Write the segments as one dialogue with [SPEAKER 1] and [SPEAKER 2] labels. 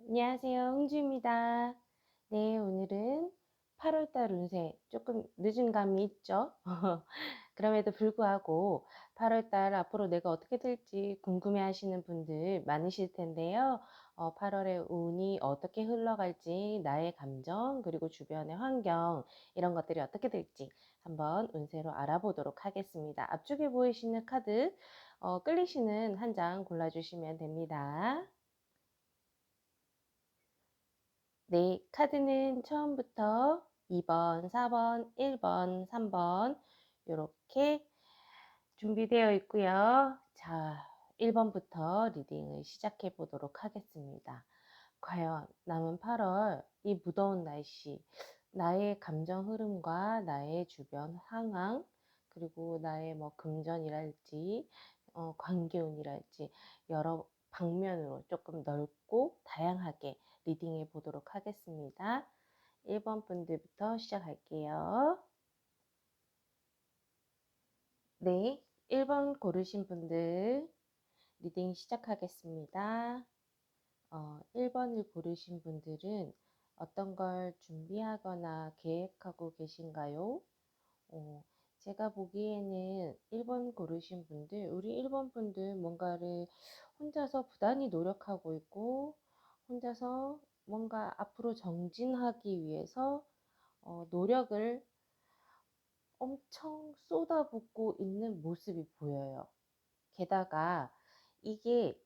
[SPEAKER 1] 안녕하세요. 흥주입니다. 네, 오늘은 8월달 운세 조금 늦은 감이 있죠? 그럼에도 불구하고 8월달 앞으로 내가 어떻게 될지 궁금해 하시는 분들 많으실 텐데요. 8월의 운이 어떻게 흘러갈지, 나의 감정, 그리고 주변의 환경, 이런 것들이 어떻게 될지 한번 운세로 알아보도록 하겠습니다. 앞쪽에 보이시는 카드, 끌리시는 한 장 골라주시면 됩니다. 네, 카드는 처음부터 2번, 4번, 1번, 3번 이렇게 준비되어 있고요. 자, 1번부터 리딩을 시작해 보도록 하겠습니다. 과연 남은 8월 이 무더운 날씨, 나의 감정 흐름과 나의 주변 상황, 그리고 나의 뭐 금전이랄지, 관계운이랄지 여러 방면으로 조금 넓고 다양하게 리딩해 보도록 하겠습니다. 1번 분들부터 시작할게요. 네, 1번 고르신 분들 리딩 시작하겠습니다. 1번을 고르신 분들은 어떤 걸 준비하거나 계획하고 계신가요? 어, 제가 보기에는 1번 고르신 분들, 우리 1번 분들 뭔가를 혼자서 부단히 노력하고 있고, 혼자서 뭔가 앞으로 정진하기 위해서 노력을 엄청 쏟아붓고 있는 모습이 보여요. 게다가 이게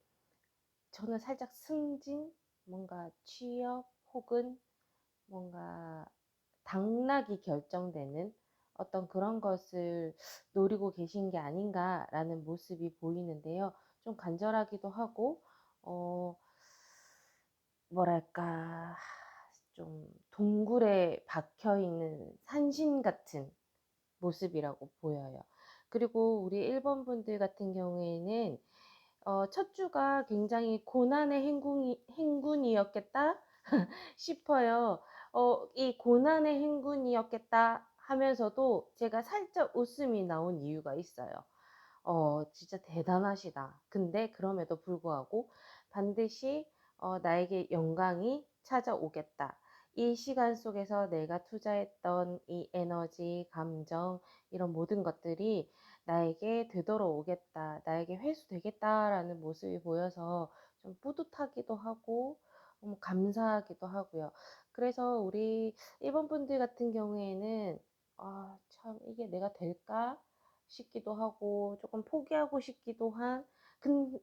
[SPEAKER 1] 저는 살짝 승진, 뭔가 취업 혹은 뭔가 당락이 결정되는 어떤 그런 것을 노리고 계신 게 아닌가라는 모습이 보이는데요. 좀 간절하기도 하고, 어, 뭐랄까, 좀 동굴에 박혀 있는 산신 같은 모습이라고 보여요. 그리고 우리 1번 분들 같은 경우에는 첫 주가 굉장히 고난의 행군이었겠다 싶어요. 이 고난의 행군이었겠다 하면서도 제가 살짝 웃음이 나온 이유가 있어요. 진짜 대단하시다. 근데 그럼에도 불구하고 반드시 나에게 영광이 찾아오겠다. 이 시간 속에서 내가 투자했던 이 에너지, 감정, 이런 모든 것들이 나에게 되돌아오겠다. 나에게 회수되겠다라는 모습이 보여서 좀 뿌듯하기도 하고, 감사하기도 하고요. 그래서 우리 일본 분들 같은 경우에는, 참, 이게 내가 될까? 싶기도 하고 조금 포기하고 싶기도 한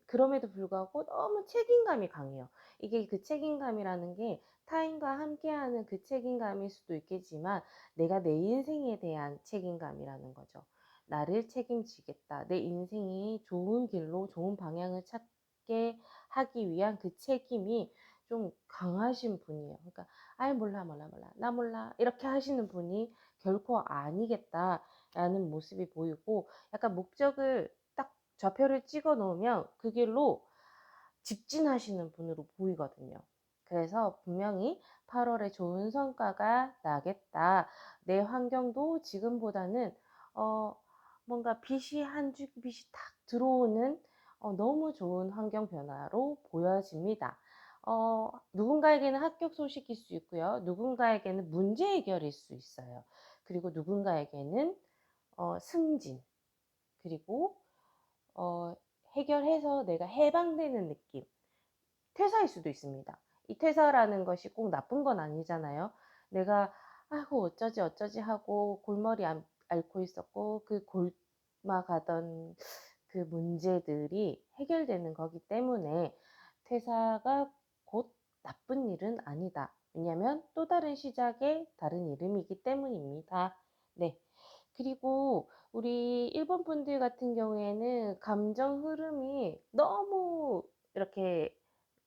[SPEAKER 1] 그럼에도 불구하고 너무 책임감이 강해요. 이게 그 책임감이라는 게 타인과 함께하는 그 책임감일 수도 있겠지만 내가 내 인생에 대한 책임감이라는 거죠. 나를 책임지겠다. 내 인생이 좋은 길로 좋은 방향을 찾게 하기 위한 그 책임이 좀 강하신 분이에요. 그러니까 아이 몰라 몰라 몰라 나 몰라 이렇게 하시는 분이 결코 아니겠다라는 모습이 보이고 약간 목적을 딱 좌표를 찍어 놓으면 그 길로 직진하시는 분으로 보이거든요. 그래서 분명히 8월에 좋은 성과가 나겠다. 내 환경도 지금보다는 어, 뭔가 빛이 한 줄 빛이 탁 들어오는 너무 좋은 환경 변화로 보여집니다. 누군가에게는 합격 소식일 수 있고요. 누군가에게는 문제 해결일 수 있어요. 그리고 누군가에게는 승진, 그리고 어, 해결해서 내가 해방되는 느낌. 퇴사일 수도 있습니다. 이 퇴사라는 것이 꼭 나쁜 건 아니잖아요. 내가 아이고 어쩌지 어쩌지 하고 골머리 앓고 있었고 그 골마가던 그 문제들이 해결되는 거기 때문에 퇴사가 곧 나쁜 일은 아니다. 왜냐하면 또 다른 시작의 다른 이름이기 때문입니다. 네. 그리고 우리 일본 분들 같은 경우에는 감정 흐름이 너무 이렇게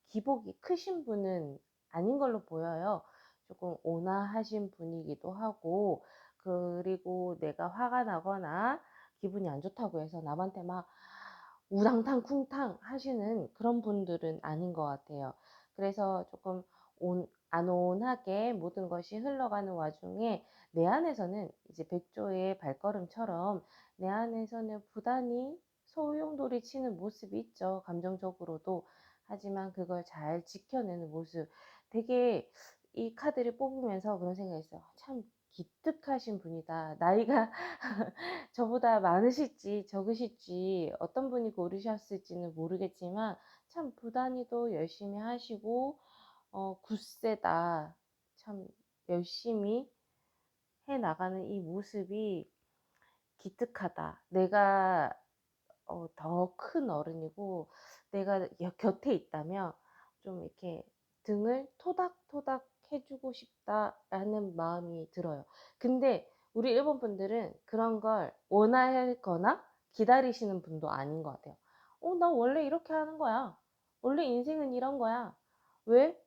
[SPEAKER 1] 기복이 크신 분은 아닌 걸로 보여요. 조금 온화하신 분이기도 하고, 그리고 내가 화가 나거나 기분이 안 좋다고 해서 남한테 막 우당탕 쿵탕 하시는 그런 분들은 아닌 것 같아요. 그래서 조금 안온하게 모든 것이 흘러가는 와중에 내 안에서는 이제 백조의 발걸음처럼 내 안에서는 부단히 소용돌이 치는 모습이 있죠. 감정적으로도. 하지만 그걸 잘 지켜내는 모습. 되게 이 카드를 뽑으면서 그런 생각했어요. 참 기특하신 분이다. 나이가 저보다 많으실지 적으실지 어떤 분이 고르셨을지는 모르겠지만 참 부단히도 열심히 하시고 굳세다. 참 열심히 해 나가는 이 모습이 기특하다. 내가 더 큰 어른이고 내가 곁에 있다면 좀 이렇게 등을 토닥토닥 해 주고 싶다라는 마음이 들어요. 근데 우리 일본 분들은 그런 걸 원하거나 기다리시는 분도 아닌 것 같아요. 나 원래 이렇게 하는 거야. 원래 인생은 이런 거야. 왜?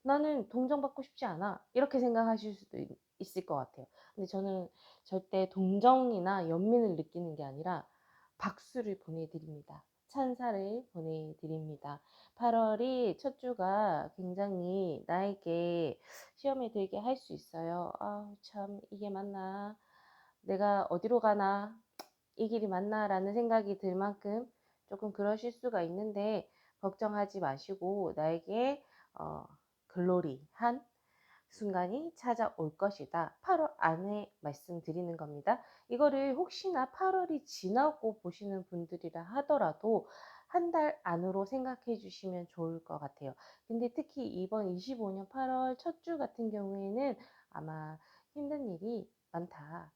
[SPEAKER 1] 나는 동정받고 싶지 않아." 이렇게 생각하실 수도 있을 것 같아요. 근데 저는 절대 동정이나 연민을 느끼는 게 아니라 박수를 보내드립니다. 찬사를 보내드립니다. 8월이 첫 주가 굉장히 나에게 시험에 들게 할 수 있어요. 아, 참, 이게 맞나? 내가 어디로 가나? 이 길이 맞나? 라는 생각이 들 만큼 조금 그러실 수가 있는데, 걱정하지 마시고, 나에게, 어, 글로리한 순간이 찾아올 것이다. 8월 안에 말씀드리는 겁니다. 이거를 혹시나 8월이 지나고 보시는 분들이라 하더라도 한 달 안으로 생각해 주시면 좋을 것 같아요. 근데 특히 이번 25년 8월 첫 주 같은 경우에는 아마 힘든 일이 많다.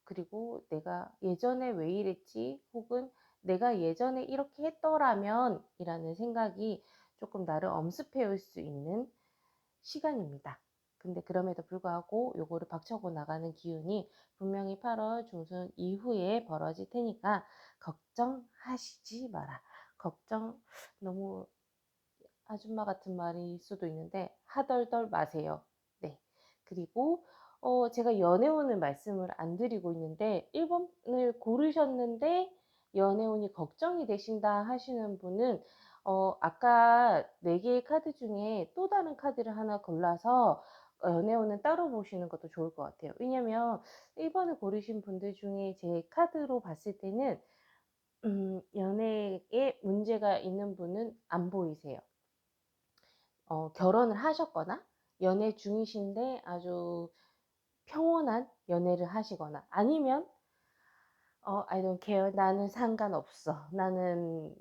[SPEAKER 1] 그리고 내가 예전에 왜 이랬지? 혹은 내가 예전에 이렇게 했더라면 이라는 생각이 조금 나를 엄습해 올 수 있는 시간입니다. 근데 그럼에도 불구하고 요거를 박차고 나가는 기운이 분명히 8월 중순 이후에 벌어질 테니까 걱정하시지 마라. 걱정 너무 아줌마 같은 말일 수도 있는데 하덜덜 마세요. 네. 그리고 제가 연애운을 말씀을 안 드리고 있는데 1번을 고르셨는데 연애운이 걱정이 되신다 하시는 분은 아까 4개의 카드 중에 또 다른 카드를 하나 골라서 연애운은 따로 보시는 것도 좋을 것 같아요. 왜냐면 1번을 고르신 분들 중에 제 카드로 봤을 때는 연애에 문제가 있는 분은 안 보이세요. 결혼을 하셨거나 연애 중이신데 아주 평온한 연애를 하시거나 아니면 I don't care. 나는 상관없어. 나는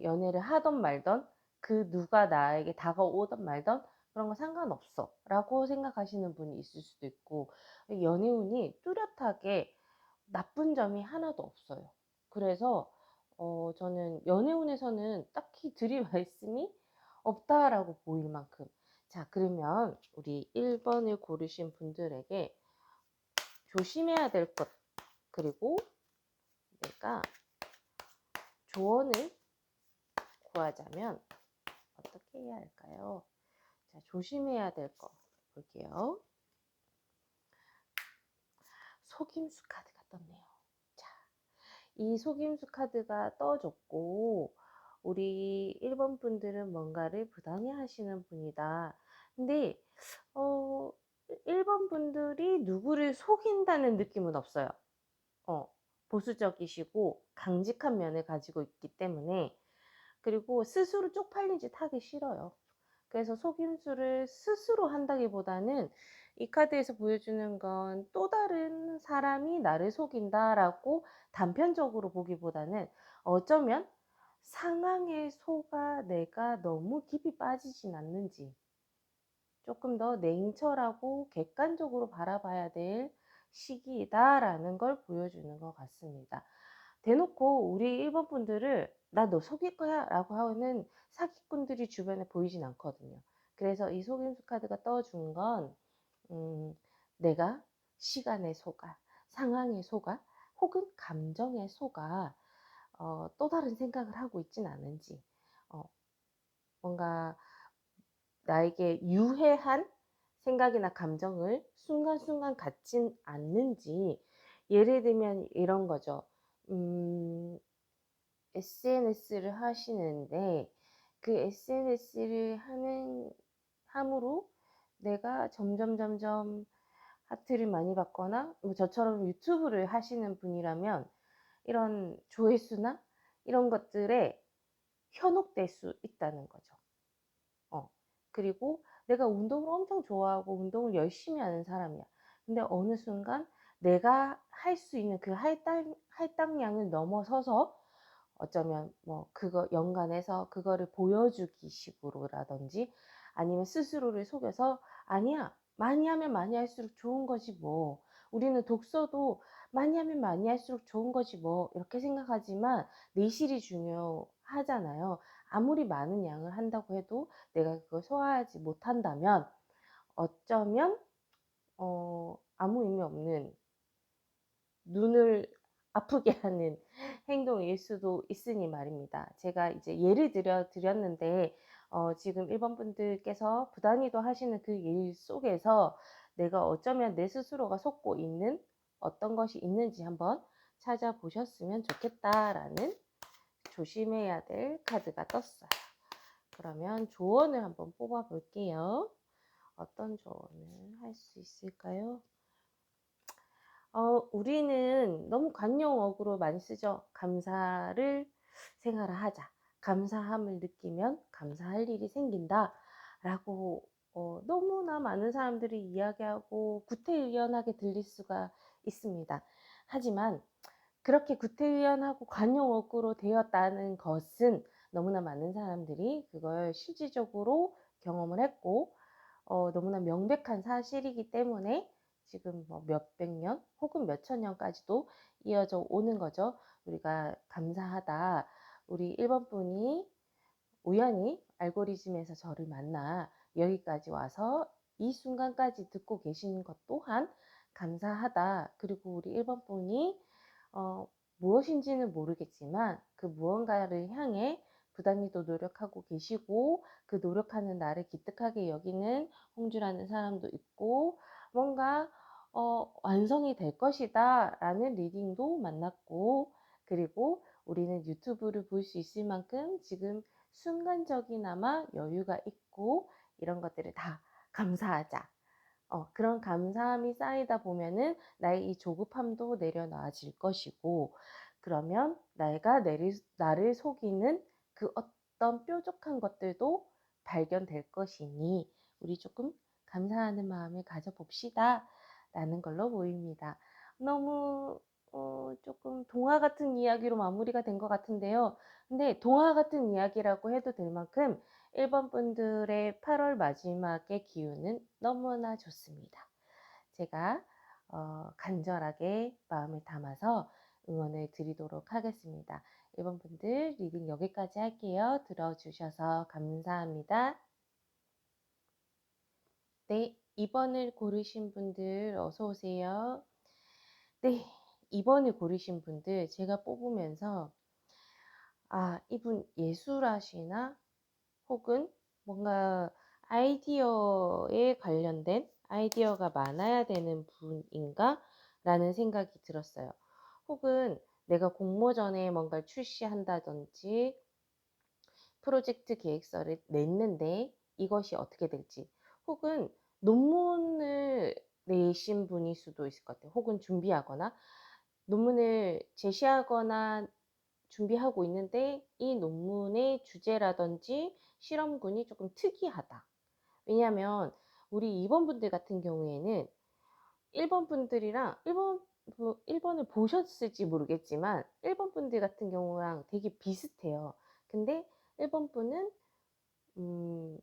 [SPEAKER 1] 연애를 하던 말던 그 누가 나에게 다가오던 말던 그런 거 상관없어 라고 생각하시는 분이 있을 수도 있고 연애운이 뚜렷하게 나쁜 점이 하나도 없어요. 그래서 저는 연애운에서는 딱히 드릴 말씀이 없다라고 보일 만큼. 자, 그러면 우리 1번을 고르신 분들에게 조심해야 될 것, 그리고 내가 조언을 구하자면 어떻게 해야 할까요? 자, 조심해야 될 거 볼게요. 속임수 카드가 떴네요. 자, 이 속임수 카드가 떠졌고 우리 1번 분들은 뭔가를 부당해 하시는 분이다. 근데 1번 분들이 누구를 속인다는 느낌은 없어요. 보수적이시고 강직한 면을 가지고 있기 때문에 그리고 스스로 쪽팔린 짓 하기 싫어요. 그래서 속임수를 스스로 한다기보다는 이 카드에서 보여주는 건 또 다른 사람이 나를 속인다라고 단편적으로 보기보다는 어쩌면 상황에 속아 내가 너무 깊이 빠지진 않는지 조금 더 냉철하고 객관적으로 바라봐야 될 시기이다라는 걸 보여주는 것 같습니다. 대놓고 우리 1번 분들을 나 너 속일 거야 라고 하는 사기꾼들이 주변에 보이진 않거든요. 그래서 이 속임수 카드가 떠준 건 내가 시간에 속아, 상황에 속아, 혹은 감정에 속아 또 다른 생각을 하고 있진 않은지 뭔가 나에게 유해한 생각이나 감정을 순간순간 갖진 않는지 예를 들면 이런 거죠. SNS를 하시는데 그 SNS를 함으로 내가 점점 하트를 많이 받거나 뭐 저처럼 유튜브를 하시는 분이라면 이런 조회수나 이런 것들에 현혹될 수 있다는 거죠. 그리고 내가 운동을 엄청 좋아하고 운동을 열심히 하는 사람이야. 근데 어느 순간 내가 할 수 있는 그 할당량을 넘어서서 어쩌면 뭐 그거 연관해서 그거를 보여주기 식으로라든지 아니면 스스로를 속여서 "아니야. 많이 하면 많이 할수록 좋은 거지 뭐. 우리는 독서도 많이 하면 많이 할수록 좋은 거지 뭐." 이렇게 생각하지만 내실이 중요하잖아요. 아무리 많은 양을 한다고 해도 내가 그걸 소화하지 못한다면 어쩌면 아무 의미 없는 눈을 아프게 하는 행동일 수도 있으니 말입니다. 제가 이제 예를 들어 드렸는데 지금 1 번 분들께서 부단히도 하시는 그 일 속에서 내가 어쩌면 내 스스로가 속고 있는 어떤 것이 있는지 한번 찾아보셨으면 좋겠다라는 조심해야 될 카드가 떴어요. 그러면 조언을 한번 뽑아 볼게요. 어떤 조언을 할 수 있을까요? 우리는 너무 관용어구로 많이 쓰죠. 감사를 생활화하자. 감사함을 느끼면 감사할 일이 생긴다. 라고 너무나 많은 사람들이 이야기하고 구태의연하게 들릴 수가 있습니다. 하지만 그렇게 구태의연하고 관용어구로 되었다는 것은 너무나 많은 사람들이 그걸 실질적으로 경험을 했고 너무나 명백한 사실이기 때문에 지금 뭐 몇백 년 혹은 몇천 년까지도 이어져 오는 거죠. 우리가 감사하다. 우리 1번 분이 우연히 알고리즘에서 저를 만나 여기까지 와서 이 순간까지 듣고 계시는 것 또한 감사하다. 그리고 우리 1번 분이 어 무엇인지는 모르겠지만 그 무언가를 향해 부단히도 노력하고 계시고 그 노력하는 나를 기특하게 여기는 홍주라는 사람도 있고 뭔가 '완성이 될 것이다.'라는 리딩도 만났고 그리고 우리는 유튜브를 볼 수 있을 만큼 지금 순간적이나마 여유가 있고 이런 것들을 다 감사하자. 그런 감사함이 쌓이다 보면은 나의 이 조급함도 내려놔질 것이고 그러면 내가 나를 속이는 그 어떤 뾰족한 것들도 발견될 것이니 우리 조금 감사하는 마음을 가져봅시다. 라는 걸로 보입니다. 너무 조금 동화 같은 이야기로 마무리가 된 것 같은데요. 근데 동화 같은 이야기라고 해도 될 만큼 1번 분들의 8월 마지막의 기운은 너무나 좋습니다. 제가 간절하게 마음을 담아서 응원을 드리도록 하겠습니다. 1번 분들 리딩 여기까지 할게요. 들어주셔서 감사합니다. 네, 2 번을 고르신 분들 어서 오세요. 네, 2 번을 고르신 분들 제가 뽑으면서 '아 이분 예술하시나? 혹은 뭔가 아이디어에 관련된 아이디어가 많아야 되는 분인가? 라는 생각이 들었어요. 혹은 내가 공모전에 뭔가를 출시한다든지 프로젝트 계획서를 냈는데 이것이 어떻게 될지 혹은 논문을 내신 분일 수도 있을 것 같아요. 혹은 준비하거나 논문을 제시하거나 준비하고 있는데 이 논문의 주제라든지 실험군이 조금 특이하다. 왜냐하면 우리 2번 분들 같은 경우에는 1번 분들이랑 1 번을 보셨을지 모르겠지만 1번 분들 같은 경우랑 되게 비슷해요. 근데 1번 분은 음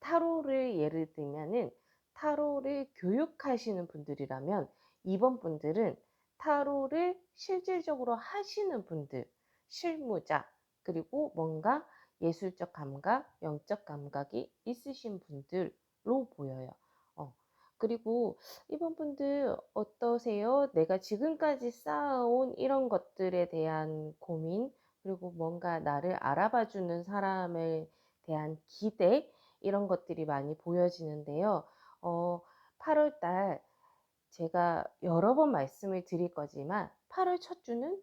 [SPEAKER 1] 타로를 예를 들면은 타로를 교육하시는 분들이라면 2번 분들은 타로를 실질적으로 하시는 분들, 실무자, 그리고 뭔가 예술적 감각, 영적 감각이 있으신 분들로 보여요. 어. 그리고 2번 분들 어떠세요? 내가 지금까지 쌓아온 이런 것들에 대한 고민, 그리고 뭔가 나를 알아봐 주는 사람에 대한 기대, 이런 것들이 많이 보여지는데요. 8월 달 제가 여러 번 말씀을 드릴 거지만 8월 첫 주는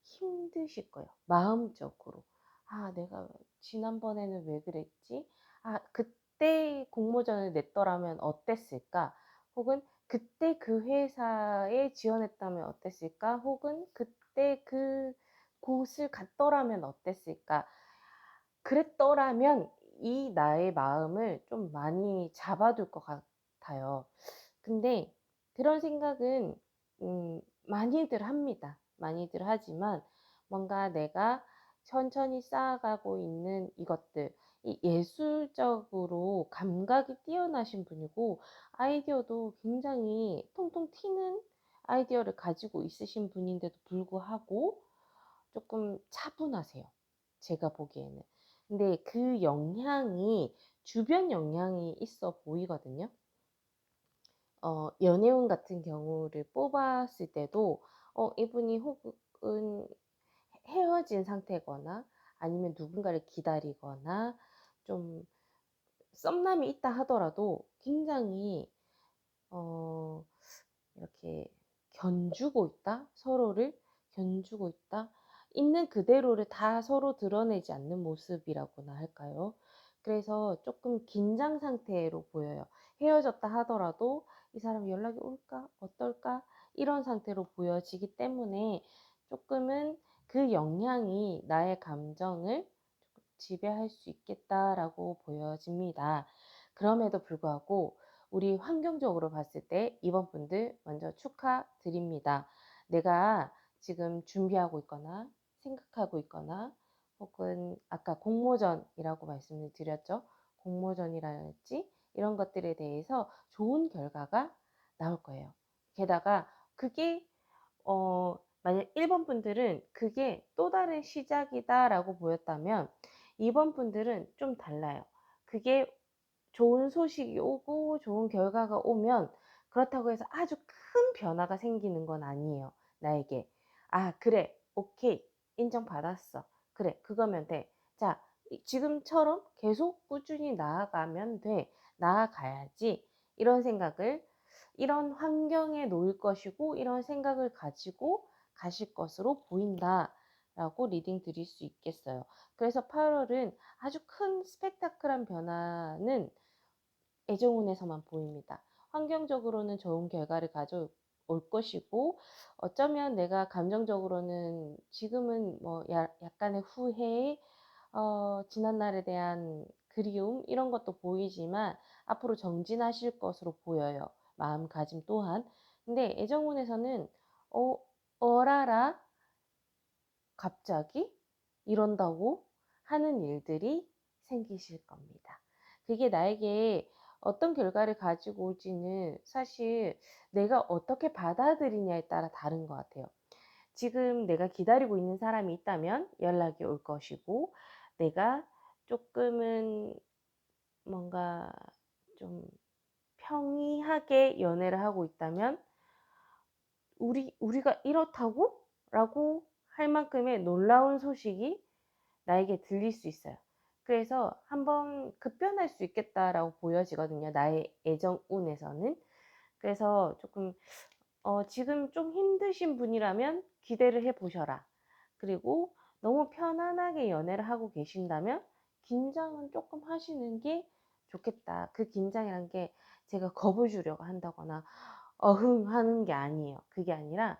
[SPEAKER 1] 힘드실 거예요. 마음적으로. '아 내가 지난번에는 왜 그랬지? 아 그때 공모전을 냈더라면 어땠을까?' 혹은 '그때 그 회사에 지원했다면 어땠을까?' 혹은 '그때 그 곳을 갔더라면 어땠을까?' 그랬더라면 이 나의 마음을 좀 많이 잡아둘 것 같아요. 근데 그런 생각은 많이들 합니다. 많이들 하지만 뭔가 내가 천천히 쌓아가고 있는 이것들, 이 예술적으로 감각이 뛰어나신 분이고 아이디어도 굉장히 통통 튀는 아이디어를 가지고 있으신 분인데도 불구하고 조금 차분하세요. 제가 보기에는. 근데 그 영향이 주변 영향이 있어 보이거든요. 연애운 같은 경우를 뽑았을 때도 이분이 혹은 헤어진 상태거나 아니면 누군가를 기다리거나 좀 썸남이 있다 하더라도 굉장히 어 이렇게 견주고 있다? 서로를 견주고 있다? 있는 그대로를 다 서로 드러내지 않는 모습이라고나 할까요? 그래서 조금 긴장 상태로 보여요. 헤어졌다 하더라도 이 사람이 연락이 올까? 어떨까? 이런 상태로 보여지기 때문에 조금은 그 영향이 나의 감정을 지배할 수 있겠다라고 보여집니다. 그럼에도 불구하고 우리 환경적으로 봤을 때 이번 분들 먼저 축하드립니다. 내가 지금 준비하고 있거나 생각하고 있거나 혹은 아까 공모전이라고 말씀을 드렸죠. 공모전이랄지 이런 것들에 대해서 좋은 결과가 나올 거예요. 게다가 그게 만약 1번 분들은 그게 또 다른 시작이다라고 보였다면 2번 분들은 좀 달라요. 그게 좋은 소식이 오고 좋은 결과가 오면 그렇다고 해서 아주 큰 변화가 생기는 건 아니에요. 나에게. 아, 그래. 오케이. 인정받았어. 그래. 그거면 돼. 자, 지금처럼 계속 꾸준히 나아가면 돼. 나아가야지. 이런 생각을, 이런 환경에 놓일 것이고, 이런 생각을 가지고 가실 것으로 보인다. 라고 리딩 드릴 수 있겠어요. 그래서 8월은 아주 큰 스펙타클한 변화는 애정운에서만 보입니다. 환경적으로는 좋은 결과를 가져올 것이고 어쩌면 내가 감정적으로는 지금은 뭐 약간의 후회, 지난 날에 대한 그리움 이런 것도 보이지만 앞으로 정진하실 것으로 보여요. 마음가짐 또한. 근데 애정운에서는 어라라 갑자기 이런다고 하는 일들이 생기실 겁니다. 그게 나에게 어떤 결과를 가지고 올지는 사실 내가 어떻게 받아들이냐에 따라 다른 것 같아요. 지금 내가 기다리고 있는 사람이 있다면 연락이 올 것이고, 내가 조금은 뭔가 좀 평이하게 연애를 하고 있다면 우리가 이렇다고? 라고 할 만큼의 놀라운 소식이 나에게 들릴 수 있어요. 그래서 한번 급변할 수 있겠다라고 보여지거든요. 나의 애정운에서는. 그래서 조금 지금 좀 힘드신 분이라면 기대를 해 보셔라. 그리고 너무 편안하게 연애를 하고 계신다면 긴장은 조금 하시는 게 좋겠다. 그 긴장이란 게 제가 겁을 주려고 한다거나 어흥하는 게 아니에요. 그게 아니라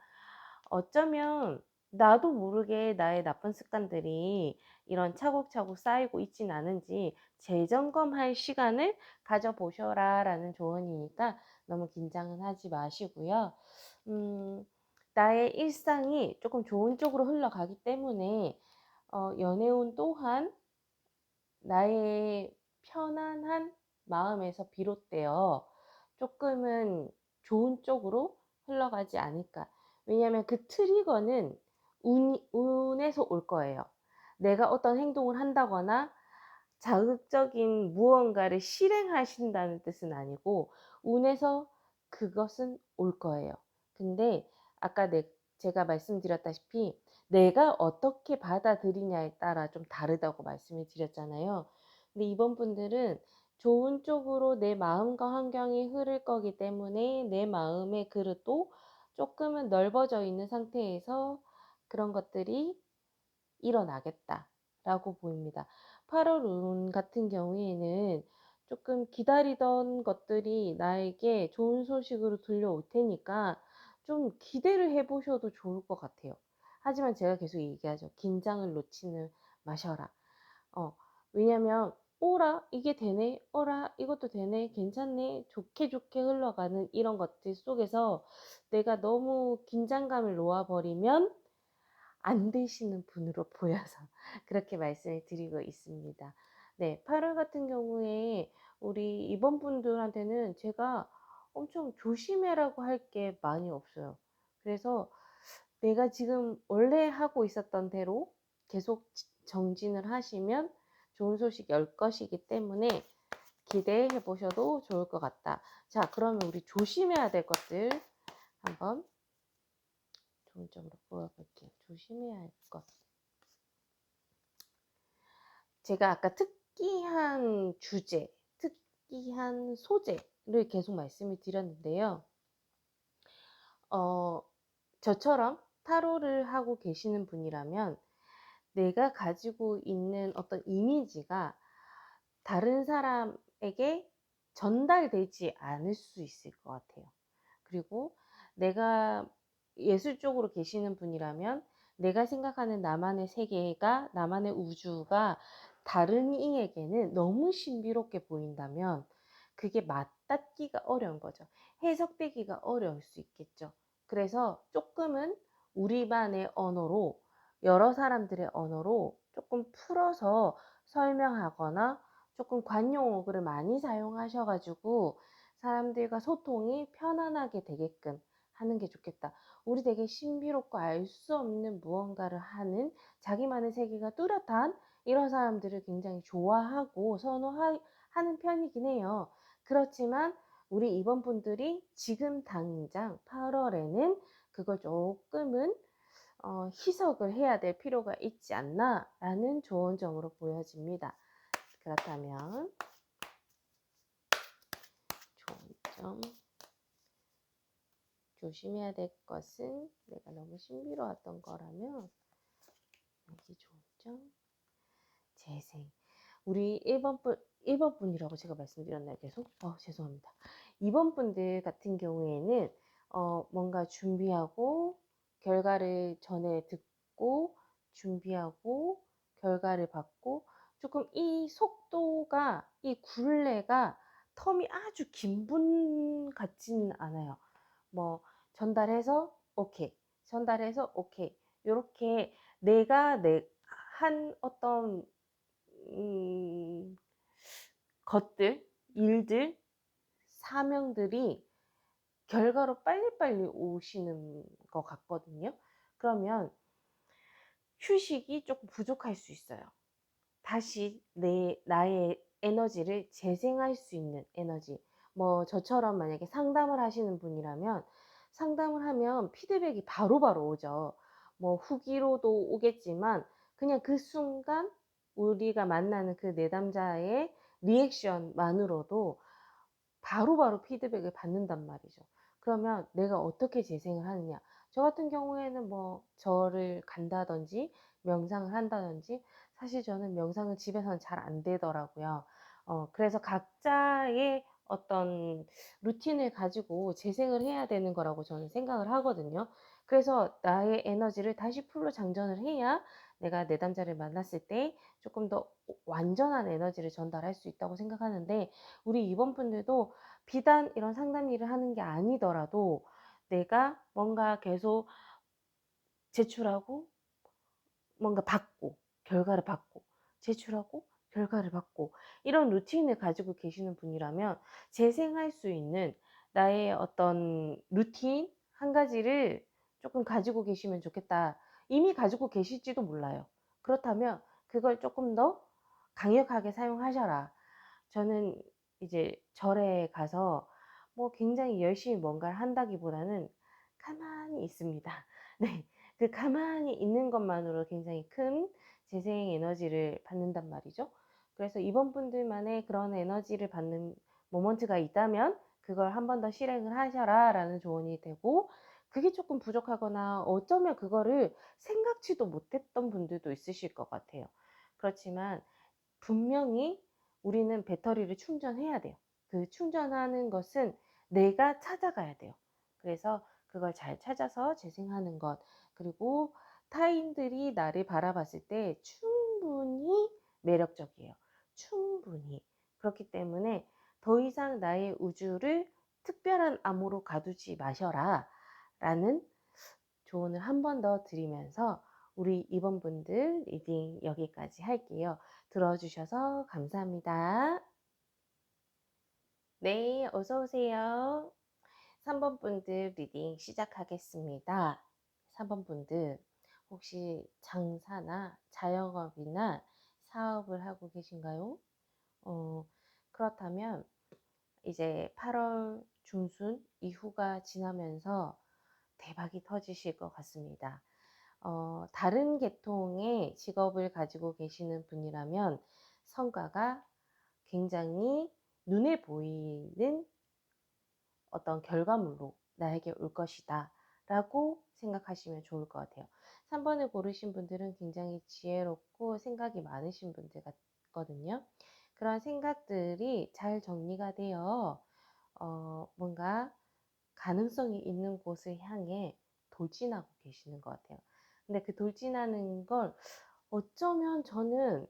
[SPEAKER 1] 어쩌면 나도 모르게 나의 나쁜 습관들이 이런 차곡차곡 쌓이고 있진 않은지 재점검할 시간을 가져보셔라 라는 조언이니까 너무 긴장은 하지 마시고요. 음, 나의 일상이 조금 좋은 쪽으로 흘러가기 때문에 연애운 또한 나의 편안한 마음에서 비롯되어 조금은 좋은 쪽으로 흘러가지 않을까. 왜냐하면 그 트리거는 운에서 올 거예요. 내가 어떤 행동을 한다거나 자극적인 무언가를 실행하신다는 뜻은 아니고 운에서 그것은 올 거예요. 근데 아까 제가 말씀드렸다시피 내가 어떻게 받아들이냐에 따라 좀 다르다고 말씀을 드렸잖아요. 근데 이번 분들은 좋은 쪽으로 내 마음과 환경이 흐를 거기 때문에 내 마음의 그릇도 조금은 넓어져 있는 상태에서 그런 것들이 일어나겠다라고 보입니다. 8월 운 같은 경우에는 조금 기다리던 것들이 나에게 좋은 소식으로 들려올 테니까 좀 기대를 해 보셔도 좋을 것 같아요. 하지만 제가 계속 얘기하죠. 긴장을 놓지는 마셔라. 어, 왜냐면 오라 이게 되네. 어라 이것도 되네. 괜찮네. 좋게 좋게 흘러가는 이런 것들 속에서 내가 너무 긴장감을 놓아 버리면 안 되시는 분으로 보여서 그렇게 말씀을 드리고 있습니다. 네. 8월 같은 경우에 우리 입원분들한테는 제가 엄청 조심해라고 할 게 많이 없어요. 그래서 내가 지금 원래 하고 있었던 대로 계속 정진을 하시면 좋은 소식 열 것이기 때문에 기대해 보셔도 좋을 것 같다. 자, 그러면 우리 조심해야 될 것들 한번 좋은 점으로 보여볼게요. 조심해야 할 것. 제가 아까 특이한 주제, 특이한 소재를 계속 말씀을 드렸는데요. 어, 저처럼 타로를 하고 계시는 분이라면 내가 가지고 있는 어떤 이미지가 다른 사람에게 전달되지 않을 수 있을 것 같아요. 그리고 내가 예술 쪽으로 계시는 분이라면 내가 생각하는 나만의 세계가, 나만의 우주가 다른 이에게는 너무 신비롭게 보인다면 그게 맞닿기가 어려운 거죠. 해석되기가 어려울 수 있겠죠. 그래서 조금은 우리만의 언어로, 여러 사람들의 언어로 조금 풀어서 설명하거나 조금 관용어구를 많이 사용하셔가지고 사람들과 소통이 편안하게 되게끔 하는 게 좋겠다. 우리 되게 신비롭고 알 수 없는 무언가를 하는 자기만의 세계가 뚜렷한 이런 사람들을 굉장히 좋아하고 선호하는 편이긴 해요. 그렇지만 우리 입원분들이 지금 당장 8월에는 그걸 조금은 희석을 해야 될 필요가 있지 않나라는 좋은 점으로 보여집니다. 그렇다면 좋은 점, 조심해야 될 것은 내가 너무 신비로웠던 거라면 여기 좋은 점, 재생. 우리 1번 분이라고 제가 말씀드렸나요? 계속? 죄송합니다. 2번 분들 같은 경우에는 뭔가 준비하고 결과를 전에 듣고 준비하고 결과를 받고 조금 이 속도가 이 굴레가 텀이 아주 긴 분 같지는 않아요. 뭐 전달해서 오케이, 전달해서 오케이. 요렇게 내가 한 어떤 음, 것들, 일들, 사명들이 결과로 빨리빨리 오시는 것 같거든요. 그러면 휴식이 조금 부족할 수 있어요. 다시 나의 에너지를 재생할 수 있는 에너지. 뭐 저처럼 만약에 상담을 하시는 분이라면 상담을 하면 피드백이 바로바로 오죠. 뭐 후기로도 오겠지만 그냥 그 순간 우리가 만나는 그 내담자의 리액션만으로도 바로바로 피드백을 받는단 말이죠. 그러면 내가 어떻게 재생을 하느냐. 저 같은 경우에는 뭐 절을 간다든지 명상을 한다든지 사실 저는 명상은 집에서는 잘 안 되더라고요. 그래서 각자의 어떤 루틴을 가지고 재생을 해야 되는 거라고 저는 생각을 하거든요. 그래서 나의 에너지를 다시 풀로 장전을 해야 내가 내담자를 만났을 때 조금 더 완전한 에너지를 전달할 수 있다고 생각하는데 우리 입원분들도 비단 이런 상담 일을 하는 게 아니더라도 내가 뭔가 계속 제출하고 뭔가 받고 결과를 받고 제출하고 결과를 받고 이런 루틴을 가지고 계시는 분이라면 재생할 수 있는 나의 어떤 루틴 한 가지를 조금 가지고 계시면 좋겠다. 이미 가지고 계실지도 몰라요. 그렇다면 그걸 조금 더 강력하게 사용하셔라. 저는 이제 절에 가서 뭐 굉장히 열심히 뭔가를 한다기보다는 가만히 있습니다. 네. 그 가만히 있는 것만으로 굉장히 큰 재생 에너지를 받는단 말이죠. 그래서 이번 분들만의 그런 에너지를 받는 모먼트가 있다면 그걸 한 번 더 실행을 하셔라 라는 조언이 되고 그게 조금 부족하거나 어쩌면 그거를 생각지도 못했던 분들도 있으실 것 같아요. 그렇지만 분명히 우리는 배터리를 충전해야 돼요. 그 충전하는 것은 내가 찾아가야 돼요. 그래서 그걸 잘 찾아서 재생하는 것, 그리고 타인들이 나를 바라봤을 때 충분히 매력적이에요. 충분히. 그렇기 때문에 더 이상 나의 우주를 특별한 암호로 가두지 마셔라 라는 조언을 한 번 더 드리면서 우리 이번 분들 리딩 여기까지 할게요. 들어주셔서 감사합니다. 네, 어서 오세요. 3번 분들 리딩 시작하겠습니다. 3번 분들 혹시 장사나 자영업이나 사업을 하고 계신가요? 그렇다면 이제 8월 중순 이후가 지나면서 대박이 터지실 것 같습니다. 다른 계통의 직업을 가지고 계시는 분이라면 성과가 굉장히 눈에 보이는 어떤 결과물로 나에게 올 것이다 라고 생각하시면 좋을 것 같아요. 3번을 고르신 분들은 굉장히 지혜롭고 생각이 많으신 분들 같거든요. 그런 생각들이 잘 정리가 되어 뭔가 가능성이 있는 곳을 향해 돌진하고 계시는 것 같아요. 근데 그 돌진하는 걸 어쩌면 저는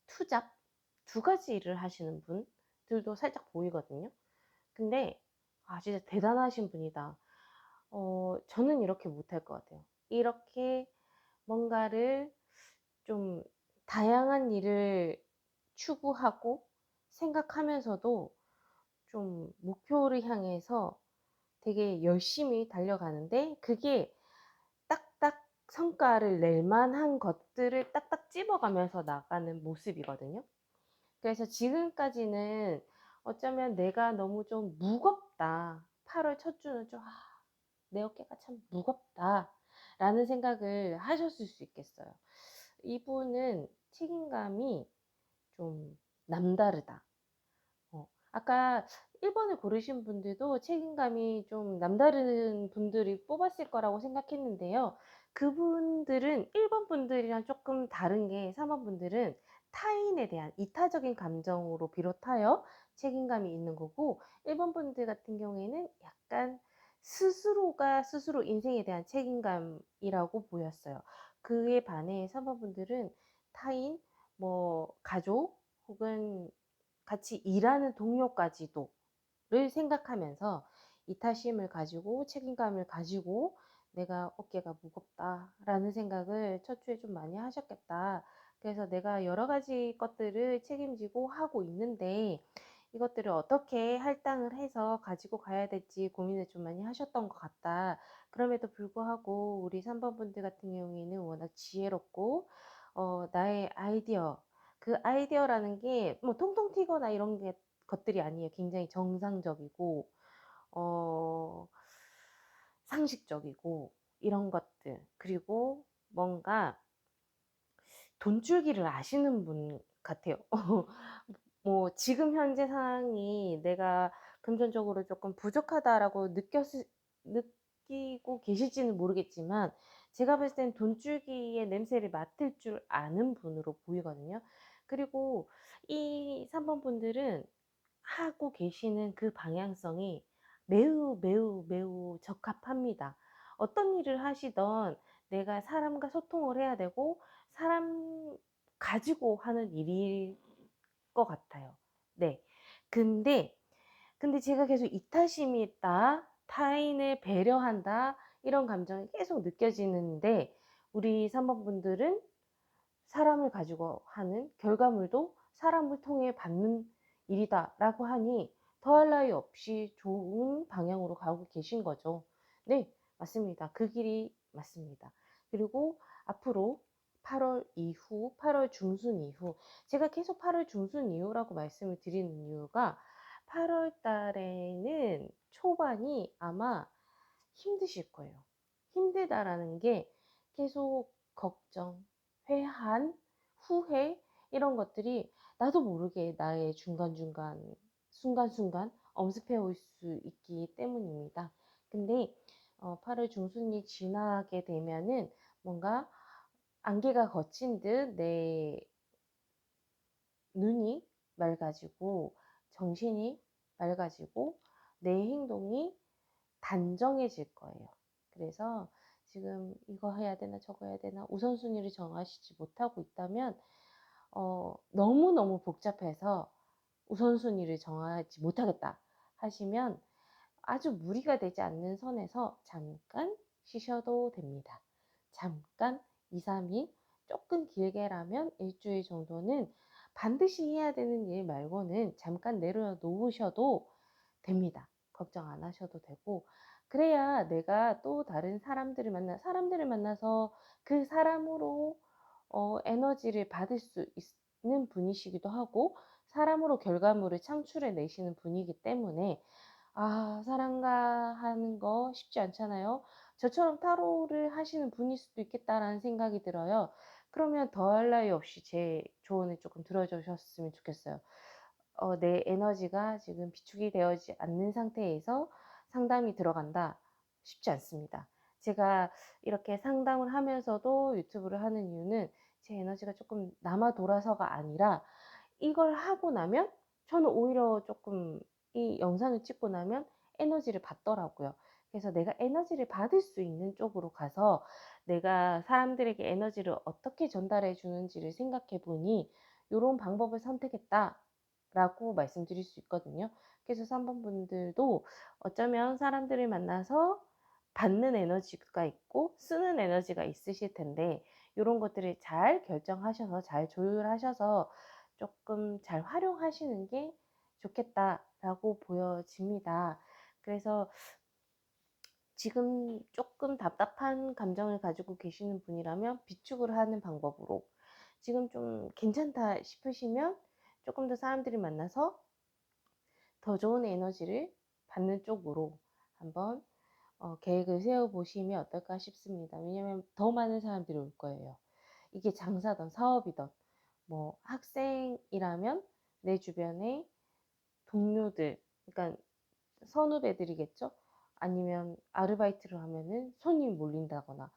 [SPEAKER 1] 투잡 두 가지 일을 하시는 분들도 살짝 보이거든요. 근데 진짜 대단하신 분이다. 저는 이렇게 못할 것 같아요. 이렇게 뭔가를 좀 다양한 일을 추구하고 생각하면서도 좀 목표를 향해서 되게 열심히 달려가는데 그게 딱딱 성과를 낼 만한 것들을 딱딱 집어가면서 나가는 모습이거든요. 그래서 지금까지는 어쩌면 내가 너무 좀 무겁다. 8월 첫 주는 좀 내 어깨가 참 무겁다 라는 생각을 하셨을 수 있겠어요. 이분은 책임감이 좀 남다르다. 아까 1번을 고르신 분들도 책임감이 좀 남다른 분들이 뽑았을 거라고 생각했는데요. 그분들은 1번 분들이랑 조금 다른 게 3번 분들은 타인에 대한 이타적인 감정으로 비롯하여 책임감이 있는 거고 1번 분들 같은 경우에는 약간 스스로가 스스로 인생에 대한 책임감이라고 보였어요. 그에 반해 3번 분들은 타인, 뭐 가족 혹은 같이 일하는 동료까지도를 생각하면서 이타심을 가지고 책임감을 가지고 내가 어깨가 무겁다라는 생각을 첫 주에 좀 많이 하셨겠다. 그래서 내가 여러 가지 것들을 책임지고 하고 있는데 이것들을 어떻게 할당을 해서 가지고 가야 될지 고민을 좀 많이 하셨던 것 같다. 그럼에도 불구하고 우리 3번 분들 같은 경우에는 워낙 지혜롭고 나의 아이디어 그 아이디어라는 게 뭐 통통 튀거나 이런 게 것들이 아니에요. 굉장히 정상적이고 어 상식적이고 이런 것들. 그리고 뭔가 돈줄기를 아시는 분 같아요. 뭐 지금 현재 상황이 내가 금전적으로 조금 부족하다라고 느끼고 계실지는 모르겠지만 제가 봤을 땐 돈줄기의 냄새를 맡을 줄 아는 분으로 보이거든요. 그리고 이 3번 분들은 하고 계시는 그 방향성이 매우, 매우, 매우 적합합니다. 어떤 일을 하시던 내가 사람과 소통을 해야 되고 사람 가지고 하는 일일 것 같아요. 네. 근데 제가 계속 이타심이 있다, 타인을 배려한다, 이런 감정이 계속 느껴지는데 우리 3번 분들은 사람을 가지고 하는 결과물도 사람을 통해 받는 일이다라고 하니 더할 나위 없이 좋은 방향으로 가고 계신 거죠. 네, 맞습니다. 그 길이 맞습니다. 그리고 앞으로 8월 이후, 8월 중순 이후, 제가 계속 8월 중순 이후라고 말씀을 드리는 이유가 8월 달에는 초반이 아마 힘드실 거예요. 힘들다라는 게 계속 걱정, 회한, 후회 이런 것들이 나도 모르게 나의 중간중간, 순간순간 엄습해 올 수 있기 때문입니다. 근데 8월 중순이 지나게 되면은 뭔가 안개가 거친 듯 내 눈이 맑아지고 정신이 맑아지고 내 행동이 단정해질 거예요. 그래서 지금 이거 해야 되나 저거 해야 되나 우선순위를 정하시지 못하고 있다면 너무너무 복잡해서 우선순위를 정하지 못하겠다 하시면 아주 무리가 되지 않는 선에서 잠깐 쉬셔도 됩니다. 잠깐 2, 3일, 조금 길게라면 일주일 정도는 반드시 해야 되는 일 말고는 잠깐 내려놓으셔도 됩니다. 걱정 안 하셔도 되고, 그래야 내가 또 다른 사람들을 만나서 그 사람으로 에너지를 받을 수 있는 분이시기도 하고, 사람으로 결과물을 창출해 내시는 분이기 때문에, 아, 사랑가 하는 거 쉽지 않잖아요. 저처럼 타로를 하시는 분일 수도 있겠다라는 생각이 들어요. 그러면 더할 나위 없이 제 조언을 조금 들어주셨으면 좋겠어요. 내 에너지가 지금 비축이 되어지 않는 상태에서 상담이 들어간다. 쉽지 않습니다. 제가 이렇게 상담을 하면서도 유튜브를 하는 이유는 제 에너지가 조금 남아 돌아서가 아니라, 이걸 하고 나면 저는 오히려 조금 이 영상을 찍고 나면 에너지를 받더라고요. 그래서 내가 에너지를 받을 수 있는 쪽으로 가서 내가 사람들에게 에너지를 어떻게 전달해 주는지를 생각해 보니 요런 방법을 선택했다라고 말씀드릴 수 있거든요. 그래서 3번 분들도 어쩌면 사람들을 만나서 받는 에너지가 있고 쓰는 에너지가 있으실 텐데, 요런 것들을 잘 결정하셔서 잘 조율하셔서 조금 잘 활용하시는 게 좋겠다라고 보여집니다. 그래서 지금 조금 답답한 감정을 가지고 계시는 분이라면 비축을 하는 방법으로, 지금 좀 괜찮다 싶으시면 조금 더 사람들을 만나서 더 좋은 에너지를 받는 쪽으로 한번 계획을 세워보시면 어떨까 싶습니다. 왜냐면 더 많은 사람들이 올 거예요. 이게 장사든 사업이든, 뭐 학생이라면 내 주변에 동료들, 그러니까 선후배들이겠죠. 아니면 아르바이트를 하면은 손님이 몰린다거나,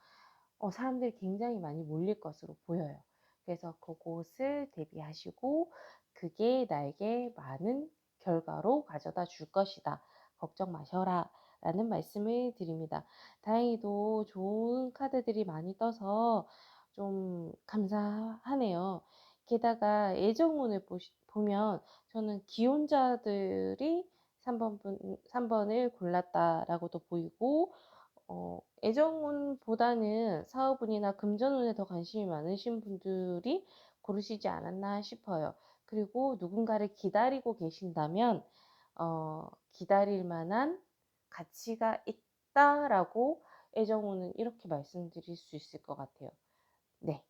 [SPEAKER 1] 사람들이 굉장히 많이 몰릴 것으로 보여요. 그래서 그곳을 대비하시고 그게 나에게 많은 결과로 가져다 줄 것이다. 걱정 마셔라. 라는 말씀을 드립니다. 다행히도 좋은 카드들이 많이 떠서 좀 감사하네요. 게다가 애정운을 보면 저는 기혼자들이 3번을 골랐다라고도 보이고, 애정운보다는 사업운이나 금전운에 더 관심이 많으신 분들이 고르시지 않았나 싶어요. 그리고 누군가를 기다리고 계신다면 기다릴 만한 가치가 있다라고 애정운은 이렇게 말씀드릴 수 있을 것 같아요. 네,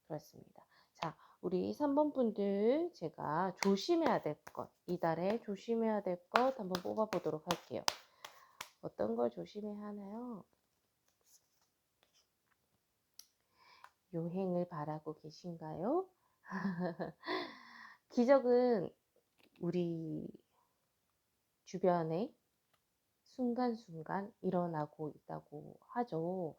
[SPEAKER 1] 그렇습니다. 자, 우리 3번 분들 제가 조심해야 될 것, 이달에 조심해야 될 것 한번 뽑아보도록 할게요. 어떤 걸 조심해야 하나요? 여행을 바라고 계신가요? 기적은 우리 주변에 순간순간 일어나고 있다고 하죠.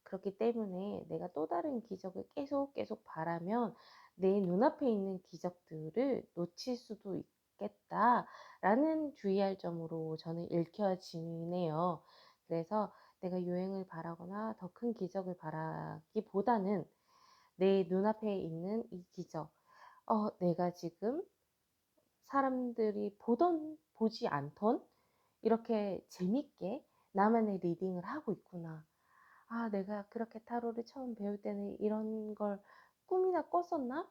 [SPEAKER 1] 그렇기 때문에 내가 또 다른 기적을 계속 바라면 내 눈앞에 있는 기적들을 놓칠 수도 있겠다라는 주의할 점으로 저는 읽혀지네요. 그래서 내가 여행을 바라거나 더 큰 기적을 바라기보다는 내 눈앞에 있는 이 기적, 내가 지금 사람들이 보지 않던 이렇게 재밌게 나만의 리딩을 하고 있구나. 아, 내가 그렇게 타로를 처음 배울 때는 이런 걸 꿈이나 꿨었나?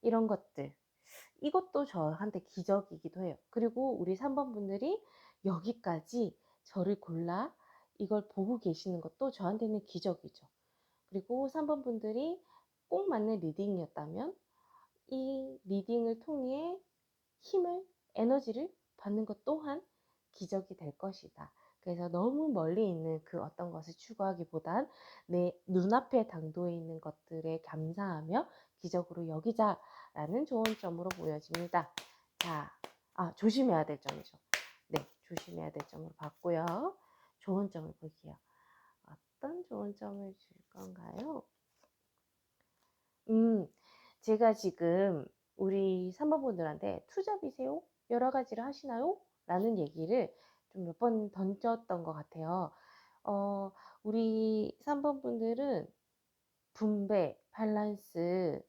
[SPEAKER 1] 이런 것들. 이것도 저한테 기적이기도 해요. 그리고 우리 3번 분들이 여기까지 저를 골라 이걸 보고 계시는 것도 저한테는 기적이죠. 그리고 3번 분들이 꼭 맞는 리딩이었다면 이 리딩을 통해 힘을, 에너지를 받는 것 또한 기적이 될 것이다. 그래서 너무 멀리 있는 그 어떤 것을 추구하기보단 내 눈앞에 당도해 있는 것들에 감사하며 기적으로 여기자라는 좋은 점으로 보여집니다. 자, 조심해야 될 점이죠. 네, 조심해야 될 점으로 봤고요. 좋은 점을 볼게요. 어떤 좋은 점을 줄 건가요? 제가 지금 우리 3번 분들한테 투잡이세요? 여러 가지를 하시나요? 라는 얘기를 좀 몇 번 던졌던 것 같아요. 우리 3번 분들은 분배, 밸런스,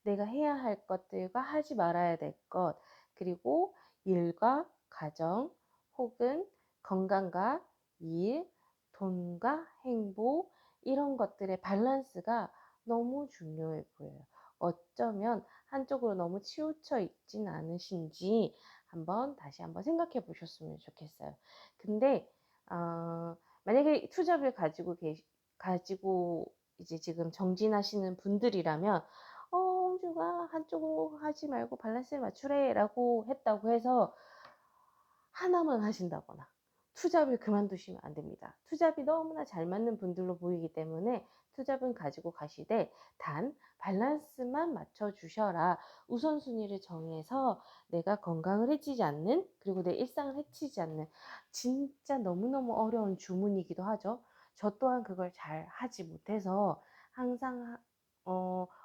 [SPEAKER 1] 내가 해야 할 것들과 하지 말아야 될 것, 그리고 일과 가정 혹은 건강과 일, 돈과 행복, 이런 것들의 밸런스가 너무 중요해 보여요. 어쩌면 한쪽으로 너무 치우쳐 있진 않으신지 다시 한번 생각해 보셨으면 좋겠어요. 근데 만약에 투잡을 가지고 이제 지금 정진하시는 분들이라면 홍주가 한쪽으로 하지 말고 밸런스를 맞추래라고 했다고 해서 하나만 하신다거나 투잡을 그만두시면 안 됩니다. 투잡이 너무나 잘 맞는 분들로 보이기 때문에 투잡은 가지고 가시되, 단 밸런스만 맞춰 주셔라. 우선순위를 정해서 내가 건강을 해치지 않는, 그리고 내 일상을 해치지 않는, 진짜 너무너무 어려운 주문이기도 하죠. 저 또한 그걸 잘 하지 못해서 항상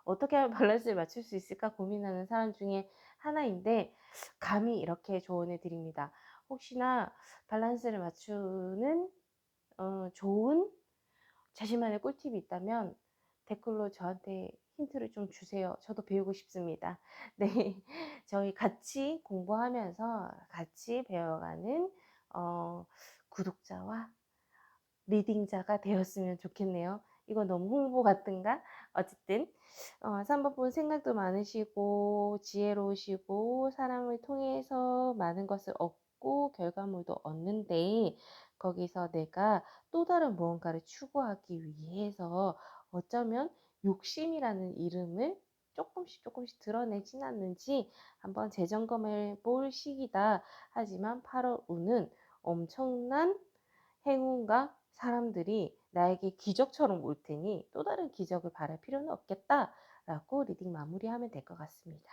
[SPEAKER 1] 어떻게 하면 밸런스를 맞출 수 있을까 고민하는 사람 중에 하나인데, 감히 이렇게 조언을 드립니다. 혹시나 밸런스를 맞추는 좋은 자신만의 꿀팁이 있다면 댓글로 저한테 힌트를 좀 주세요. 저도 배우고 싶습니다. 네, 저희 같이 공부하면서 같이 배워가는 어, 구독자와 리딩자가 되었으면 좋겠네요. 이거 너무 홍보 같은가? 어쨌든 3번분 생각도 많으시고 지혜로우시고 사람을 통해서 많은 것을 얻고 결과물도 얻는데, 거기서 내가 또 다른 무언가를 추구하기 위해서 어쩌면 욕심이라는 이름을 조금씩 드러내진 않는지 한번 재점검해 볼 시기다. 하지만 8월 운은 엄청난 행운과 사람들이 나에게 기적처럼 올 테니 또 다른 기적을 바랄 필요는 없겠다라고 리딩 마무리하면 될 것 같습니다.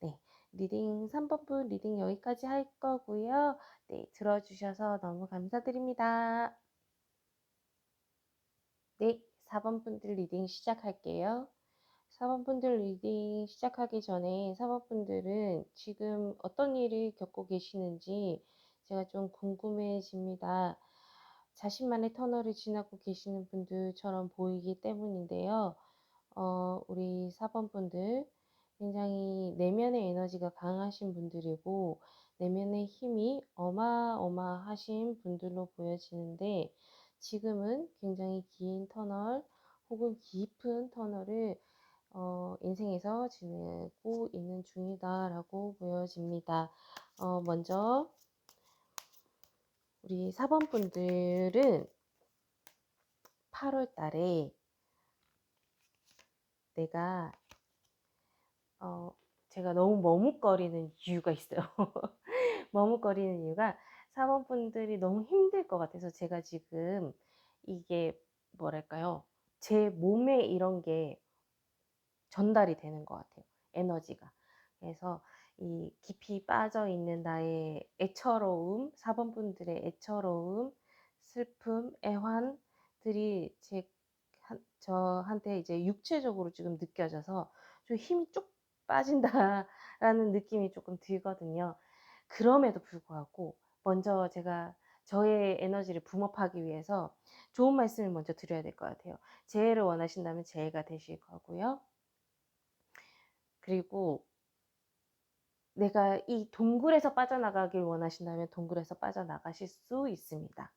[SPEAKER 1] 네, 리딩 3번분 리딩 여기까지 할 거고요. 네, 들어주셔서 너무 감사드립니다. 네, 4번 분들 리딩 시작할게요. 4번 분들 리딩 시작하기 전에 4번 분들은 지금 어떤 일을 겪고 계시는지 제가 좀 궁금해집니다. 자신만의 터널을 지나고 계시는 분들처럼 보이기 때문인데요. 우리 4번 분들 굉장히 내면의 에너지가 강하신 분들이고 내면의 힘이 어마어마하신 분들로 보여지는데, 지금은 굉장히 긴 터널 혹은 깊은 터널을 인생에서 지내고 있는 중이다라고 보여집니다. 먼저 우리 4번 분들은 8월 달에 내가 제가 너무 머뭇거리는 이유가 있어요. 머뭇거리는 이유가 4번 분들이 너무 힘들 것 같아서 제가 지금 이게 뭐랄까요? 제 몸에 이런 게 전달이 되는 것 같아요. 에너지가. 그래서 이 깊이 빠져 있는 나의 애처로움, 4번 분들의 애처로움, 슬픔, 애환들이 저한테 이제 육체적으로 지금 느껴져서 좀 힘이 쭉 빠진다라는 느낌이 조금 들거든요. 그럼에도 불구하고 먼저 제가 저의 에너지를 붐업하기 위해서 좋은 말씀을 먼저 드려야 될 것 같아요. 재해를 원하신다면 재해가 되실 거고요. 그리고 내가 이 동굴에서 빠져나가길 원하신다면 동굴에서 빠져나가실 수 있습니다.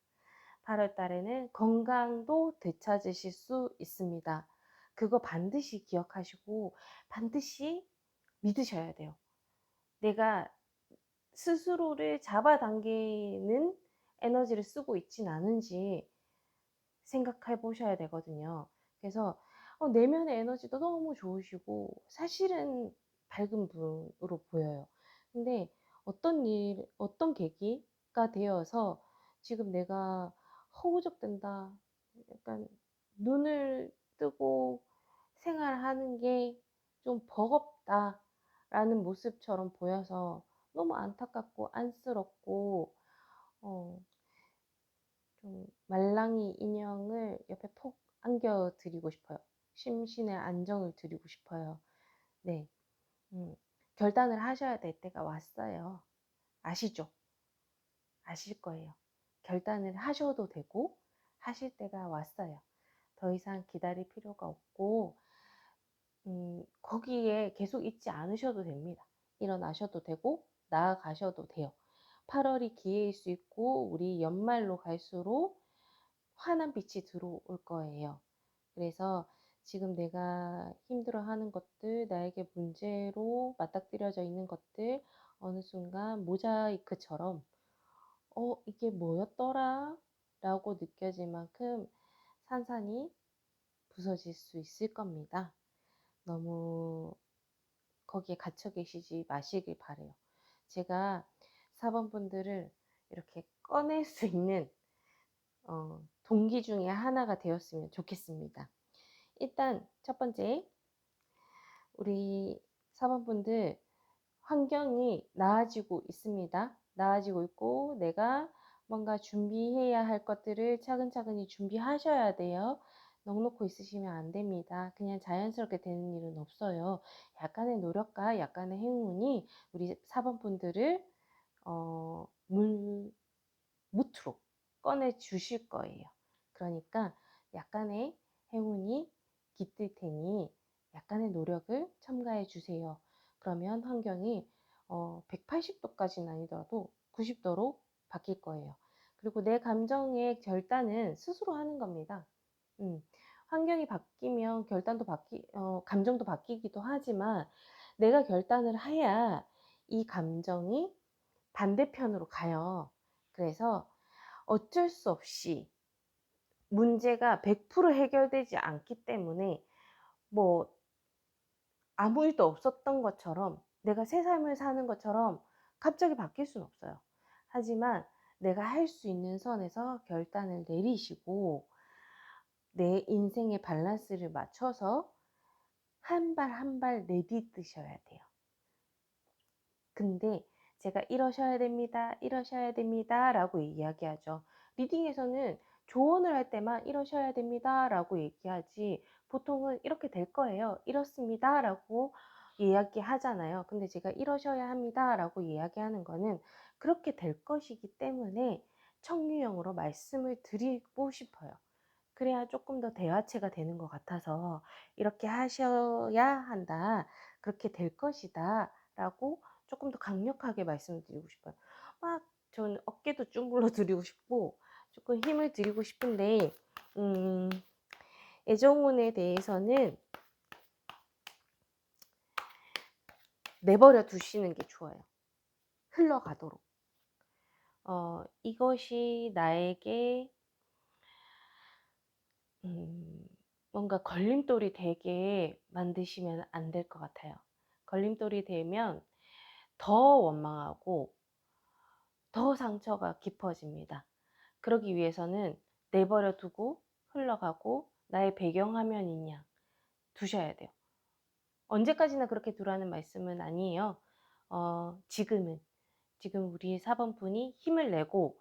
[SPEAKER 1] 8월 달에는 건강도 되찾으실 수 있습니다. 그거 반드시 기억하시고 반드시 믿으셔야 돼요. 내가 스스로를 잡아당기는 에너지를 쓰고 있진 않은지 생각해 보셔야 되거든요. 그래서 내면의 에너지도 너무 좋으시고 사실은 밝은 분으로 보여요. 근데 어떤 계기가 되어서 지금 내가 허우적된다, 약간 눈을 뜨고 생활하는 게 좀 버겁다라는 모습처럼 보여서 너무 안타깝고 안쓰럽고 어, 좀 말랑이 인형을 옆에 푹 안겨 드리고 싶어요. 심신의 안정을 드리고 싶어요. 네. 결단을 하셔야 될 때가 왔어요. 아시죠? 아실 거예요. 결단을 하셔도 되고 하실 때가 왔어요. 더 이상 기다릴 필요가 없고 거기에 계속 있지 않으셔도 됩니다. 일어나셔도 되고 나아가셔도 돼요. 8 월이 기회일 수 있고 우리 연말로 갈수록 환한 빛이 들어올 거예요. 그래서 지금 내가 힘들어하는 것들, 나에게 문제로 맞닥뜨려져 있는 것들 어느 순간 모자이크처럼 이게 뭐였더라? 라고 느껴질 만큼 산산이 부서질 수 있을 겁니다. 너무 거기에 갇혀 계시지 마시길 바래요. 제가 4번 분들을 이렇게 꺼낼 수 있는 동기 중에 하나가 되었으면 좋겠습니다. 일단 첫 번째, 우리 4번 분들 환경이 나아지고 있습니다. 나아지고 있고 내가 뭔가 준비해야 할 것들을 차근차근히 준비하셔야 돼요. 넋놓고 있으시면 안 됩니다. 그냥 자연스럽게 되는 일은 없어요. 약간의 노력과 약간의 행운이 우리 4번 분들을 무트로 꺼내 주실 거예요. 그러니까 약간의 행운이 깃들 테니 약간의 노력을 첨가해 주세요. 그러면 환경이 180도까지는 아니더라도 90도로 바뀔 거예요. 그리고 내 감정의 결단은 스스로 하는 겁니다. 환경이 바뀌면 감정도 바뀌기도 하지만 내가 결단을 해야 이 감정이 반대편으로 가요. 그래서 어쩔 수 없이 문제가 100% 해결되지 않기 때문에 뭐 아무 일도 없었던 것처럼 내가 새 삶을 사는 것처럼 갑자기 바뀔 수는 없어요. 하지만 내가 할 수 있는 선에서 결단을 내리시고 내 인생의 밸런스를 맞춰서 한 발 한 발 내딛으셔야 돼요. 근데 제가 이러셔야 됩니다. 이러셔야 됩니다. 라고 이야기하죠. 리딩에서는 조언을 할 때만 이러셔야 됩니다. 라고 얘기하지 보통은 이렇게 될 거예요. 이렇습니다. 라고 이야기하잖아요. 근데 제가 이러셔야 합니다. 라고 이야기하는 거는 그렇게 될 것이기 때문에 청유형으로 말씀을 드리고 싶어요. 그래야 조금 더 대화체가 되는 것 같아서 이렇게 하셔야 한다. 그렇게 될 것이다. 라고 조금 더 강력하게 말씀을 드리고 싶어요. 막 저는 어깨도 쭈물러 드리고 싶고 조금 힘을 드리고 싶은데 애정운에 대해서는 내버려 두시는 게 좋아요. 흘러가도록. 이것이 나에게 뭔가 걸림돌이 되게 만드시면 안 될 것 같아요. 걸림돌이 되면 더 원망하고 더 상처가 깊어집니다. 그러기 위해서는 내버려 두고 흘러가고 나의 배경화면인 양 두셔야 돼요. 언제까지나 그렇게 두라는 말씀은 아니에요. 지금 우리 4번 분이 힘을 내고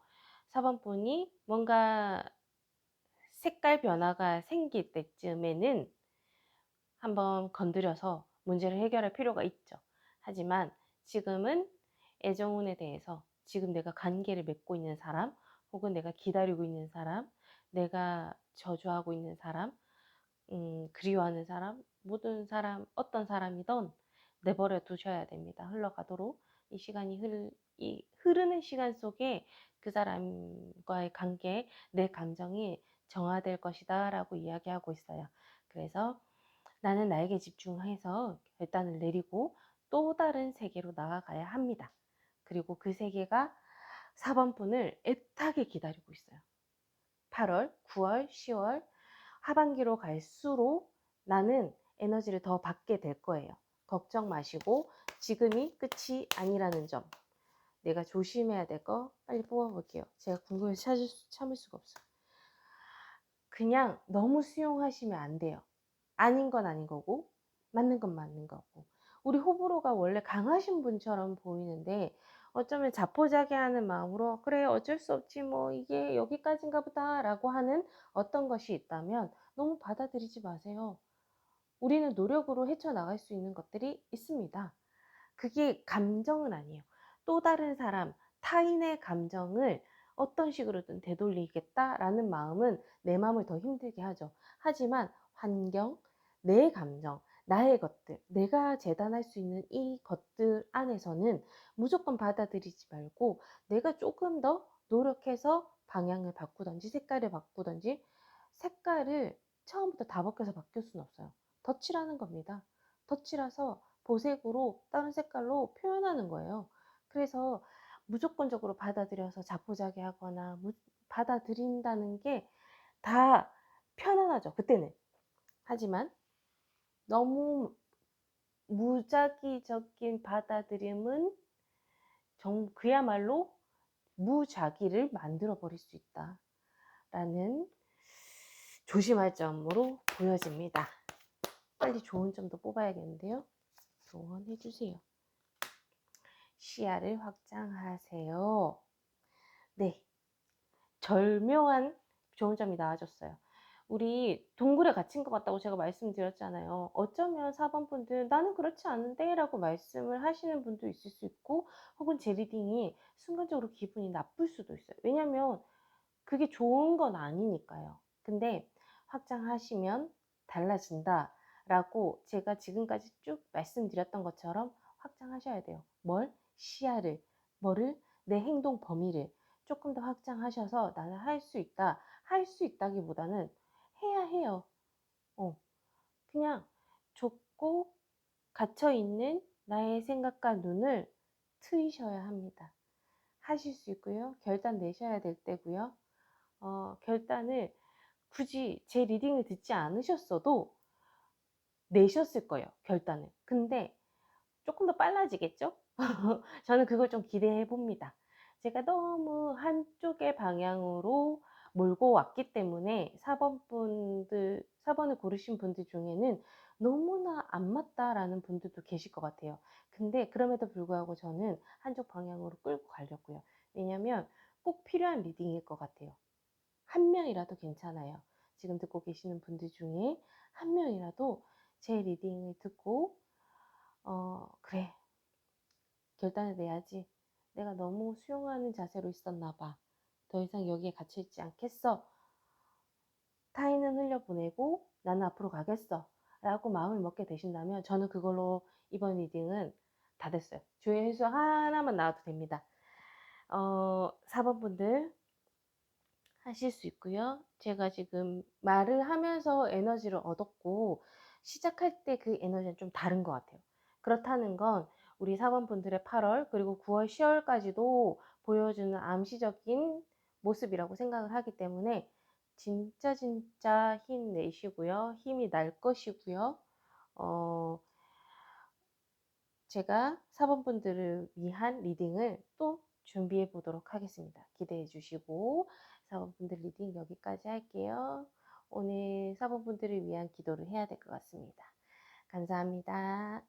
[SPEAKER 1] 4번 분이 뭔가 색깔 변화가 생길 때쯤에는 한번 건드려서 문제를 해결할 필요가 있죠. 하지만 지금은 애정운에 대해서 지금 내가 관계를 맺고 있는 사람, 혹은 내가 기다리고 있는 사람, 내가 저주하고 있는 사람, 그리워하는 사람, 모든 사람, 어떤 사람이든 내버려 두셔야 됩니다. 흘러가도록 이 흐르는 시간 속에 그 사람과의 관계, 내 감정이 정화될 것이다 라고 이야기하고 있어요. 그래서 나는 나에게 집중해서 결단을 내리고 또 다른 세계로 나아가야 합니다. 그리고 그 세계가 4번 분을 애타게 기다리고 있어요. 8월, 9월, 10월 하반기로 갈수록 나는 에너지를 더 받게 될 거예요. 걱정 마시고 지금이 끝이 아니라는 점. 내가 조심해야 될 거 빨리 뽑아볼게요. 제가 궁금해서 참을 수가 없어요. 그냥 너무 수용하시면 안 돼요. 아닌 건 아닌 거고 맞는 건 맞는 거고. 우리 호불호가 원래 강하신 분처럼 보이는데 어쩌면 자포자기하는 마음으로 그래 어쩔 수 없지 뭐 이게 여기까지인가 보다 라고 하는 어떤 것이 있다면 너무 받아들이지 마세요. 우리는 노력으로 헤쳐나갈 수 있는 것들이 있습니다. 그게 감정은 아니에요. 또 다른 사람, 타인의 감정을 어떤 식으로든 되돌리겠다라는 마음은 내 마음을 더 힘들게 하죠. 하지만 환경, 내 감정, 나의 것들, 내가 재단할 수 있는 이 것들 안에서는 무조건 받아들이지 말고 내가 조금 더 노력해서 방향을 바꾸든지 색깔을 바꾸든지. 색깔을 처음부터 다 벗겨서 바뀔 수는 없어요. 덧칠하는 겁니다. 덧칠해서 보색으로 다른 색깔로 표현하는 거예요. 그래서 무조건적으로 받아들여서 자포자기하거나 받아들인다는 게 다 편안하죠, 그때는. 하지만 너무 무작위적인 받아들임은 그야말로 무작위를 만들어 버릴 수 있다라는 조심할 점으로 보여집니다. 빨리 좋은 점도 뽑아야겠는데요. 조언해 주세요. 시야를 확장하세요. 네, 절묘한 좋은 점이 나와줬어요. 우리 동굴에 갇힌 것 같다고 제가 말씀드렸잖아요. 어쩌면 4번 분들 나는 그렇지 않은데 라고 말씀을 하시는 분도 있을 수 있고, 혹은 제 리딩이 순간적으로 기분이 나쁠 수도 있어요. 왜냐면 그게 좋은 건 아니니까요. 근데 확장하시면 달라진다 라고 제가 지금까지 쭉 말씀드렸던 것처럼 확장하셔야 돼요. 뭘? 시야를. 뭐를? 내 행동 범위를 조금 더 확장하셔서 나는 할 수 있다. 할 수 있다기보다는 해야 해요. 그냥 좁고 갇혀있는 나의 생각과 눈을 트이셔야 합니다. 하실 수 있고요. 결단 내셔야 될 때고요. 결단을 굳이 제 리딩을 듣지 않으셨어도 내셨을 거예요, 결단을. 근데 조금 더 빨라지겠죠? 저는 그걸 좀 기대해 봅니다. 제가 너무 한쪽의 방향으로 몰고 왔기 때문에 4번을 고르신 분들 중에는 너무나 안 맞다라는 분들도 계실 것 같아요. 근데 그럼에도 불구하고 저는 한쪽 방향으로 끌고 가려고요. 왜냐면 꼭 필요한 리딩일 것 같아요. 한 명이라도 괜찮아요. 지금 듣고 계시는 분들 중에 한 명이라도 제 리딩을 듣고 그래, 결단을 내야지. 내가 너무 수용하는 자세로 있었나 봐. 더 이상 여기에 갇혀있지 않겠어. 타인은 흘려보내고 나는 앞으로 가겠어. 라고 마음을 먹게 되신다면 저는 그걸로 이번 리딩은 다 됐어요. 주의 횟수 하나만 나와도 됩니다. 4번 분들 하실 수 있고요. 제가 지금 말을 하면서 에너지를 얻었고 시작할 때 그 에너지는 좀 다른 것 같아요. 그렇다는 건 우리 4번 분들의 8월 그리고 9월, 10월까지도 보여주는 암시적인 모습이라고 생각을 하기 때문에 진짜 힘내시고요. 힘이 날 것이고요. 어, 제가 4번 분들을 위한 리딩을 또 준비해 보도록 하겠습니다. 기대해 주시고 4번 분들 리딩 여기까지 할게요. 오늘 4번 분들을 위한 기도를 해야 될 것 같습니다. 감사합니다.